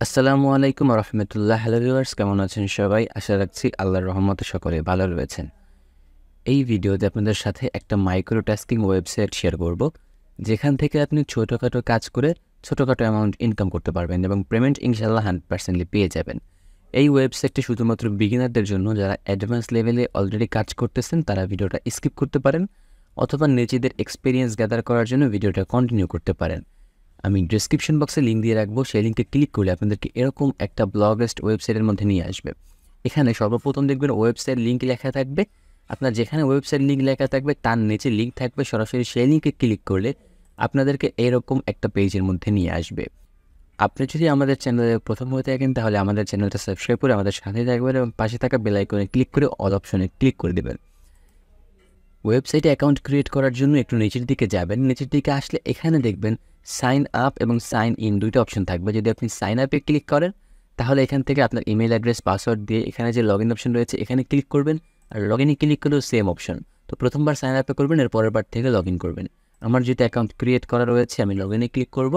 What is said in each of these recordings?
আসসালামু আলাইকুম রহমতুল্লাহ। Hello viewers, কেমন আছেন সবাই? আশা রাখছি আল্লাহর রহমতে সকলে ভালো রয়েছেন। এই ভিডিওতে আপনাদের সাথে একটা মাইক্রো টাস্কিং ওয়েবসাইট শেয়ার করব, যেখান থেকে আপনি ছোটোখাটো কাজ করে ছোটোখাটো অ্যামাউন্ট ইনকাম করতে পারবেন এবং পেমেন্ট ইনশাল্লাহ 100% পেয়ে যাবেন। এই ওয়েবসাইটটি শুধুমাত্র বিগিনারদের জন্য, যারা অ্যাডভান্স লেভেলে অলরেডি কাজ করতেছেন তারা ভিডিওটা স্কিপ করতে পারেন, অথবা নিজেদের এক্সপিরিয়েন্স গ্যাদার করার জন্য ভিডিওটা কন্টিনিউ করতে পারেন। আমি ডেসক্রিপশন বক্সে লিঙ্ক দিয়ে রাখবো, সেই লিঙ্কে ক্লিক করলে আপনাদেরকে এরকম একটা ব্লগেস্ট ওয়েবসাইটের মধ্যে নিয়ে আসবে। এখানে সর্বপ্রথম দেখবেন ওয়েবসাইট লিঙ্ক লেখা থাকবে। আপনার যেখানে ওয়েবসাইট লিঙ্ক লেখা থাকবে তার নিচে লিঙ্ক থাকবে, সরাসরি সেই লিঙ্কে ক্লিক করলে আপনাদেরকে এরকম একটা পেজের মধ্যে নিয়ে আসবে। আপনি যদি আমাদের চ্যানেলে প্রথম হয়ে থাকেন তাহলে আমাদের চ্যানেলটা সাবস্ক্রাইব করে আমাদের সাথে থাকবেন এবং পাশে থাকা বেল আইকনে ক্লিক করে অল অপশনে ক্লিক করে দেবেন। ওয়েবসাইটে অ্যাকাউন্ট ক্রিয়েট করার জন্য একটু নিচের দিকে যাবেন। নিচের দিকে আসলে এখানে দেখবেন সাইন আপ এবং সাইন ইন দুইটা অপশন থাকবে। যদি আপনি সাইন আপে ক্লিক করেন তাহলে এখান থেকে আপনার ইমেল অ্যাড্রেস পাসওয়ার্ড দিয়ে এখানে যে লগ ইন অপশন রয়েছে এখানে ক্লিক করবেন, আর লগ ইনে ক্লিক করলেও সেম অপশন। তো প্রথমবার সাইন আপে করবেন, এর পরের বার থেকে লগ ইন করবেন। আমার যেহেতু অ্যাকাউন্ট ক্রিয়েট করা রয়েছে আমি লগ ইনে ক্লিক করব।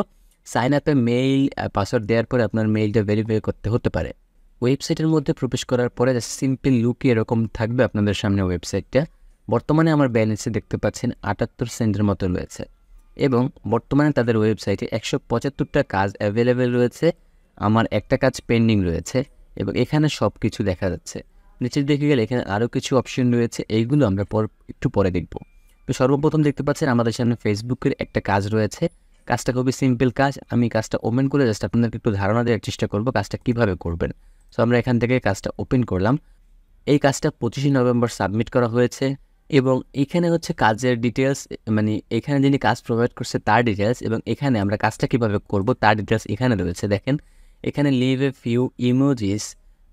সাইন আপে মেইল পাসওয়ার্ড দেওয়ার পরে আপনার মেইলটা ভেরিফাই করতে হতে পারে। ওয়েবসাইটের মধ্যে প্রবেশ করার পরে সিম্পল লুকই এরকম থাকবে আপনাদের সামনে ওয়েবসাইটটা। বর্তমানে আমার ব্যালেন্সে দেখতে পাচ্ছেন 78 সেন্টের মতো রয়েছে এবং বর্তমানে তাদের ওয়েবসাইটে 175টা কাজ অ্যাভেলেবেল রয়েছে। আমার একটা কাজ পেন্ডিং রয়েছে এবং এখানে সব কিছু দেখা যাচ্ছে। নিচের দিকে গেলে এখানে আরও কিছু অপশন রয়েছে, এইগুলো আমরা একটু পরে দেখব। তো সর্বপ্রথম দেখতে পাচ্ছেন আমাদের সামনে ফেসবুকের একটা কাজ রয়েছে। কাজটা খুবই সিম্পল কাজ। আমি কাজটা ওপেন করে জাস্ট আপনাদেরকে একটু ধারণা দেওয়ার চেষ্টা করব কাজটা কীভাবে করবেন। সো আমরা এখান থেকে কাজটা ওপেন করলাম। এই কাজটা 25 নভেম্বর সাবমিট করা হয়েছে এবং এখানে হচ্ছে কাজের ডিটেলস, মানে এখানে যিনি কাজ প্রোভাইড করছে তার ডিটেলস, এবং এখানে আমরা কাজটা কীভাবে করব তার ডিটেলস এখানে রয়েছে। দেখেন এখানে লিভ এ ফিউ ইমোজিস,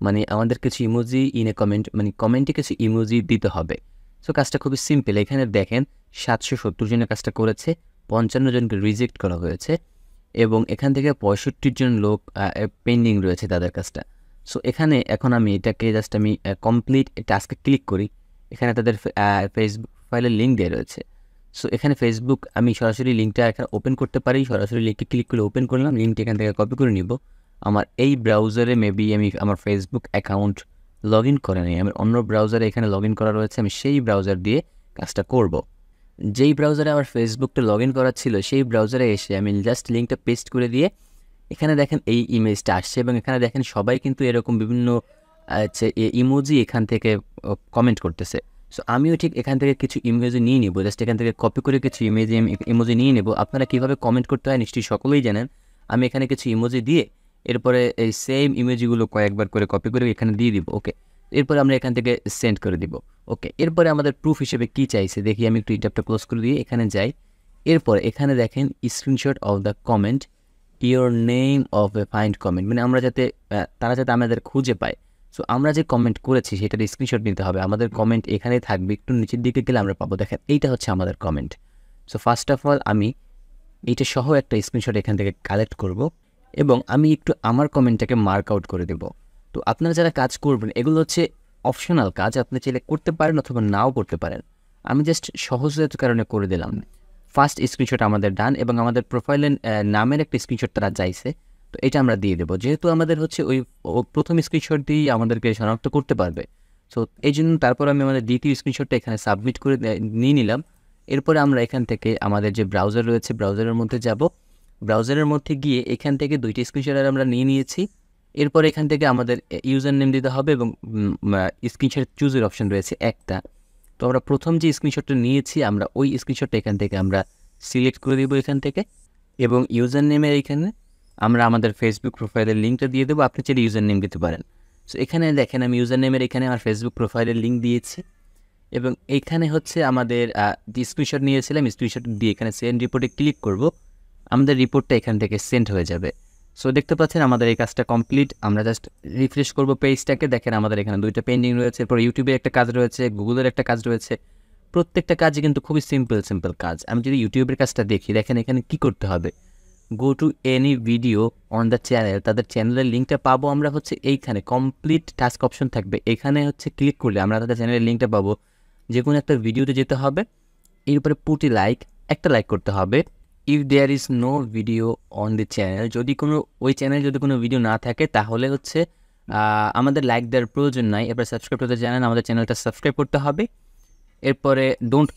মানে আমাদের কিছু ইমোজি ইন এ কমেন্ট, মানে কমেন্টে কিছু ইমোজি দিতে হবে। সো কাজটা খুবই সিম্পল। এখানে দেখেন 770 জনের কাজটা করেছে, 55 জনকে রিজেক্ট করা হয়েছে এবং এখান থেকে 65 জন লোক পেন্ডিং রয়েছে তাদের কাজটা। সো এখানে এখন আমি এটাকে জাস্ট আমি কমপ্লিট টাস্কে ক্লিক করি। এখানে তাদের ফেসবুক ফাইলের লিঙ্ক দেওয়া রয়েছে। সো এখানে ফেসবুক আমি সরাসরি লিঙ্কটা এখানে ওপেন করতে পারি। সরাসরি লিঙ্কে ক্লিক করে ওপেন করলাম, লিঙ্কটা এখান থেকে কপি করে নিব। আমার এই ব্রাউজারে মেবি আমি আমার ফেসবুক অ্যাকাউন্ট লগ ইন করে নিই, আমি অন্য ব্রাউজারে এখানে লগ ইন করা রয়েছে, আমি সেই ব্রাউজার দিয়ে কাজটা করব। যেই ব্রাউজারে আমার ফেসবুকটা লগ ইন করা ছিল সেই ব্রাউজারে এসে আমি জাস্ট লিঙ্কটা পেস্ট করে দিয়ে এখানে দেখেন এই ইমেজটা আসছে এবং এখানে দেখেন সবাই কিন্তু এরকম বিভিন্ন ইমোজি এখান থেকে কমেন্ট করতেছে। সো আমিও ঠিক এখান থেকে কিছু ইমোজি নিয়ে নেব, জাস্ট এখান থেকে কপি করে কিছু ইমোজি নিয়ে নেব। আপনারা কীভাবে কমেন্ট করতে হয় নিশ্চয়ই সকলেই জানেন। আমি এখানে কিছু ইমোজি দিয়ে এরপরে এই সেম ইমেজগুলো কয়েকবার করে কপি করে এখানে দিয়ে দিব। ওকে, এরপরে আমরা এখান থেকে সেন্ড করে দিব। ওকে, এরপরে আমাদের প্রুফ হিসেবে কী চাইছে দেখি। আমি একটু ট্যাবটা ক্লোজ করে দিয়ে এখানে যাই। এরপরে এখানে দেখেন screenshot of the comment, your name of A find comment, মানে আমরা যাতে তারা যাতে আমাদের খুঁজে পায়। সো আমরা যে কমেন্ট করেছি সেটার স্ক্রিনশট নিতে হবে। আমাদের কমেন্ট এখানেই থাকবে, একটু নিচের দিকে গেলে আমরা পাবো। দেখেন এইটা হচ্ছে আমাদের comment. So first of all আমি এইটা সহ একটা স্ক্রিনশট এখান থেকে কালেক্ট করব এবং আমি একটু আমার কমেন্টটাকে মার্ক আউট করে দেব। তো আপনারা যারা কাজ করবেন এগুলো হচ্ছে অপশনাল কাজ, আপনি চাইলে করতে পারেন অথবা নাও করতে পারেন। আমি জাস্ট সহজতার কারণে করে দিলাম। ফার্স্ট স্ক্রিনশট আমাদের ডান এবং আমাদের প্রোফাইলের নামের একটা স্ক্রিনশট তারা চাইছে, তো এটা আমরা দিয়ে দেবো। যেহেতু আমাদের হচ্ছে ওই প্রথম স্ক্রিনশট দিয়েই আমাদেরকে শনাক্ত করতে পারবে, সো এই জন্য তারপর আমি আমাদের দ্বিতীয় স্ক্রিনশটটা এখানে সাবমিট করে নিয়ে নিলাম। এরপরে আমরা এখান থেকে আমাদের যে ব্রাউজার রয়েছে ব্রাউজারের মধ্যে যাব। ব্রাউজারের মধ্যে গিয়ে এখান থেকে দুইটি স্ক্রিনশট আমরা নিয়ে নিয়েছি। এরপর এখান থেকে আমাদের ইউজার নেম দিতে হবে এবং স্ক্রিনশট চুজের অপশন রয়েছে একটা। তো আমরা প্রথম যে স্ক্রিনশটটা নিয়েছি আমরা ওই স্ক্রিনশটটা এখান থেকে আমরা সিলেক্ট করে দেবো এখান থেকে, এবং ইউজার নেমের এখানে আমরা আমাদের ফেসবুক প্রোফাইলের লিঙ্কটা দিয়ে দেবো। আপনি চাইলে ইউজার নেম দিতে পারেন। সো এখানে দেখেন আমি ইউজার নেমের এখানে আমার ফেসবুক প্রোফাইলের লিঙ্ক দিয়েছি এবং এখানে হচ্ছে আমাদের যে স্ক্রিনশট নিয়েছিলাম স্ক্রিনশট দিয়ে এখানে সেন্ড রিপোর্টে ক্লিক করব। আমাদের রিপোর্টটা এখান থেকে সেন্ড হয়ে যাবে। সো দেখতে পাচ্ছেন আমাদের এই কাজটা কমপ্লিট। আমরা জাস্ট রিফ্রেশ করব পেজটাকে, দেখেন আমাদের এখানে দুইটা পেন্ডিং রয়েছে। এরপর ইউটিউবের একটা কাজ রয়েছে, গুগলের একটা কাজ রয়েছে। প্রত্যেকটা কাজই কিন্তু খুবই সিম্পল কাজ। আমি যদি ইউটিউবের কাজটা দেখি, দেখেন এখানে কি করতে হবে। Go to any video on the channel, তাদের চ্যানেলের লিঙ্কটা পাবো আমরা হচ্ছে এইখানে কমপ্লিট টাস্ক অপশন থাকবে, এখানে হচ্ছে ক্লিক করলে আমরা তাদের চ্যানেলের লিঙ্কটা পাবো। যে কোনো একটা ভিডিওতে যেতে হবে, এর উপরে পুটি লাইক একটা লাইক করতে হবে, if there is no video on the channel, যদি ওই চ্যানেলে যদি কোনো ভিডিও না থাকে তাহলে হচ্ছে আমাদের লাইক দেওয়ার প্রয়োজন নাই। এরপর সাবস্ক্রাইব করতে জানেন, আমাদের চ্যানেলটা সাবস্ক্রাইব করতে হবে। এরপরে ডোন্ট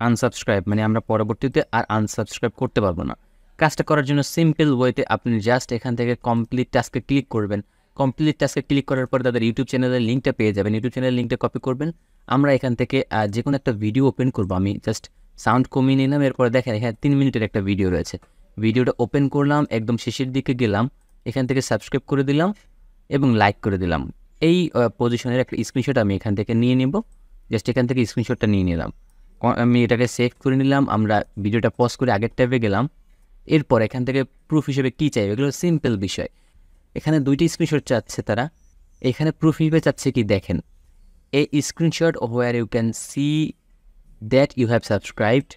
আনসাবস্ক্রাইব, মানে আমরা পরবর্তীতে আর আনসাবস্ক্রাইব করতে পারবো না। কাজটা করার জন্য সিম্পল ওয়েতে আপনি জাস্ট এখান থেকে কমপ্লিট টাস্কে ক্লিক করবেন। কমপ্লিট টাস্কে ক্লিক করার পর তাদের ইউটিউব চ্যানেলের লিঙ্কটা পেয়ে যাবেন। ইউটিউব চ্যানেলের লিঙ্কটা কপি করবেন। আমরা এখান থেকে যে কোনো একটা ভিডিও ওপেন করবো। আমি জাস্ট সাউন্ড কমিয়ে নিলাম। এরপরে দেখেন এখানে 3 মিনিটের একটা ভিডিও রয়েছে। ভিডিওটা ওপেন করলাম, একদম শেষের দিকে গেলাম, এখান থেকে সাবস্ক্রাইব করে দিলাম এবং লাইক করে দিলাম। এই পজিশনের একটা স্ক্রিনশট আমি এখান থেকে নিয়ে নেব। জাস্ট এখান থেকে স্ক্রিনশটটা নিয়ে নিলাম, আমি এটাকে সেভ করে নিলাম। আমরা ভিডিওটা পজ করে আগের ট্যাবে গেলাম। এরপর এখান থেকে প্রুফ হিসেবে কী চাইবে, এগুলো সিম্পল বিষয়। এখানে 2টি স্ক্রিনশট চাচ্ছে তারা। এখানে প্রুফ হিসেবে চাচ্ছে কি দেখেন, a screenshot where you can see that you have subscribed.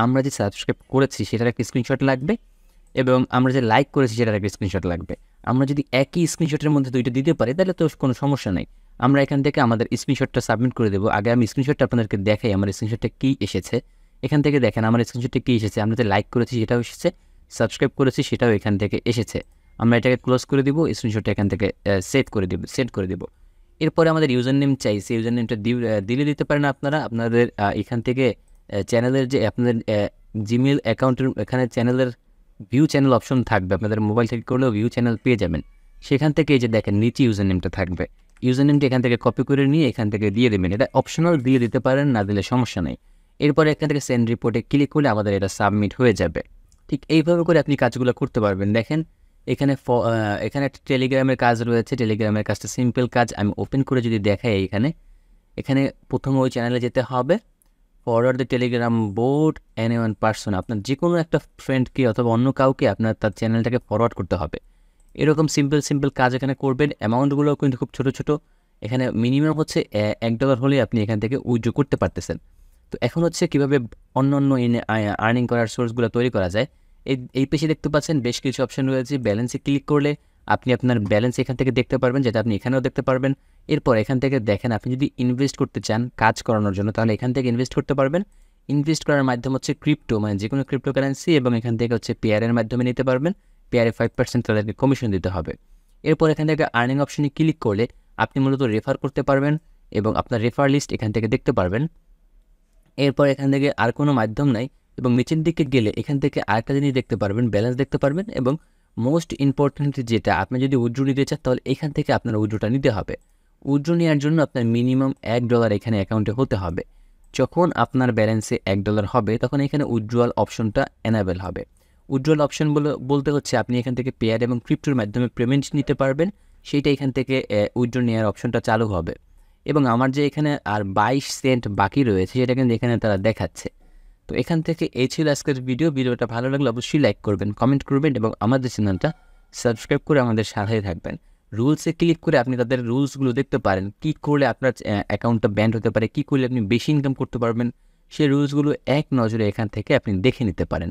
আমরা যে সাবস্ক্রাইব করেছি সেটার একটা স্ক্রিনশট লাগবে এবং আমরা যে লাইক করেছি সেটার একটা স্ক্রিনশট লাগবে। আমরা যদি একই স্ক্রিনশটের মধ্যে 2টা দিতে পারি তাহলে তো কোনো সমস্যা নেই। আমরা এখান থেকে আমাদের স্ক্রিনশটটা সাবমিট করে দেবো। আগে আমি স্ক্রিনশটটা আপনাদেরকে দেখাই আমার স্ক্রিনশটটা কী এসেছে। এখান থেকে দেখেন আমার স্ক্রিনশটটা কী এসেছে। আমরা যে লাইক করেছি সেটাও এসেছে, সাবস্ক্রাইব করেছি সেটাও এখান থেকে এসেছে। আমরা এটাকে ক্লোজ করে দিব, স্ক্রিনশটটা এখান থেকে সেট করে দেব। এরপরে আমাদের ইউজার নেম চাইছে। ইউজার নেমটা দিলে দিতে পারেন আপনারা। আপনাদের এখান থেকে চ্যানেলের যে আপনাদের জিমেল অ্যাকাউন্টের এখানে চ্যানেলের ভিউ চ্যানেল অপশন থাকবে। আপনাদের মোবাইল থেকে করলেও ভিউ চ্যানেল পেয়ে যাবেন। সেখান থেকে এই যে দেখেন নিচে ইউজার নেমটা থাকবে। ইউজার নেমটা এখান থেকে কপি করে নিয়ে এখান থেকে দিয়ে দেবেন। এটা অপশনাল, দিয়ে দিতে পারেন, না দিলে সমস্যা নেই। এরপরে এখান থেকে সেন্ড রিপোর্টে ক্লিক করলে আমাদের এটা সাবমিট হয়ে যাবে। ঠিক এইভাবে করে আপনি কাজগুলো করতে পারবেন। দেখেন এখানে এখানে একটা টেলিগ্রামের কাজ রয়েছে। টেলিগ্রামের কাজটা সিম্পল কাজ। আমি ওপেন করে যদি দেখাই এখানে প্রথমে ওই চ্যানেলে যেতে হবে। Forward the Telegram boat anyone person, আপনার যে কোনো একটা ফ্রেন্ডকে অথবা অন্য কাউকে আপনার তার চ্যানেলটাকে ফরওয়ার্ড করতে হবে। এরকম সিম্পল কাজ এখানে করবেন। অ্যামাউন্টগুলো কিন্তু খুব ছোটো। এখানে মিনিমাম হচ্ছে $1 হলে আপনি এখান থেকে উইথড্র করতে পারতেছেন। তো এখন হচ্ছে কীভাবে অন্য আর্নিং করার সোর্সগুলো তৈরি করা যায়। এই পেজে দেখতে পাচ্ছেন বেশ কিছু অপশন রয়েছে। ব্যালেন্সে ক্লিক করলে আপনি আপনার ব্যালেন্স এখান থেকে দেখতে পারবেন, যেটা আপনি এখানেও দেখতে পারবেন। এরপর এখান থেকে দেখেন আপনি যদি ইনভেস্ট করতে চান কাজ করানোর জন্য, তাহলে এখান থেকে ইনভেস্ট করতে পারবেন। ইনভেস্ট করার মাধ্যম হচ্ছে ক্রিপ্টো, মানে যে কোনো ক্রিপ্টোকারেন্সি, এবং এখান থেকে হচ্ছে পেয়ারের মাধ্যমে নিতে পারবেন। পেয়ারে 5% তাদেরকে কমিশন দিতে হবে। এরপর এখান থেকে আর্নিং অপশনে ক্লিক করলে আপনি মূলত রেফার করতে পারবেন এবং আপনার রেফার লিস্ট এখান থেকে দেখতে পারবেন। এরপর এখান থেকে আর কোনো মাধ্যম নাই এবং নিচের দিকে গেলে এখান থেকে আরেকটা জিনিস দেখতে পারবেন, ব্যালেন্স দেখতে পারবেন। এবং মোস্ট ইম্পর্ট্যান্ট যেটা, আপনি যদি উইথড্র নিতে চান তাহলে এখান থেকে আপনার উইথড্রটা নিতে হবে। উইথড্র নেওয়ার জন্য আপনার মিনিমাম $1 এখানে অ্যাকাউন্টে হতে হবে। যখন আপনার ব্যালেন্সে $1 হবে তখন এখানে উইথড্রয়াল অপশনটা এনাবেল হবে। উইথড্রয়াল অপশন বলতে হচ্ছে আপনি এখান থেকে পেয়ার এবং ক্রিপ্টোর মাধ্যমে পেমেন্ট নিতে পারবেন। সেইটা এখান থেকে উইথড্র নেওয়ার অপশনটা চালু হবে। এবং আমার যে এখানে আর 22 সেন্ট বাকি রয়েছে সেটা কিন্তু এখানে তারা দেখাচ্ছে। তো এখান থেকে এই ছিল আজকের ভিডিওটা ভালো লাগলে অবশ্যই লাইক করবেন, কমেন্ট করবেন এবং আমাদের চ্যানেলটা সাবস্ক্রাইব করে আমাদের সাথেই থাকবেন। রুলসে ক্লিক করে আপনি তাদের রুলসগুলো দেখতে পারেন, কী করলে আপনার অ্যাকাউন্টটা ব্যান্ড হতে পারে, কী করলে আপনি বেশি ইনকাম করতে পারবেন, সেই রুলসগুলো এক নজরে এখান থেকে আপনি দেখে নিতে পারেন।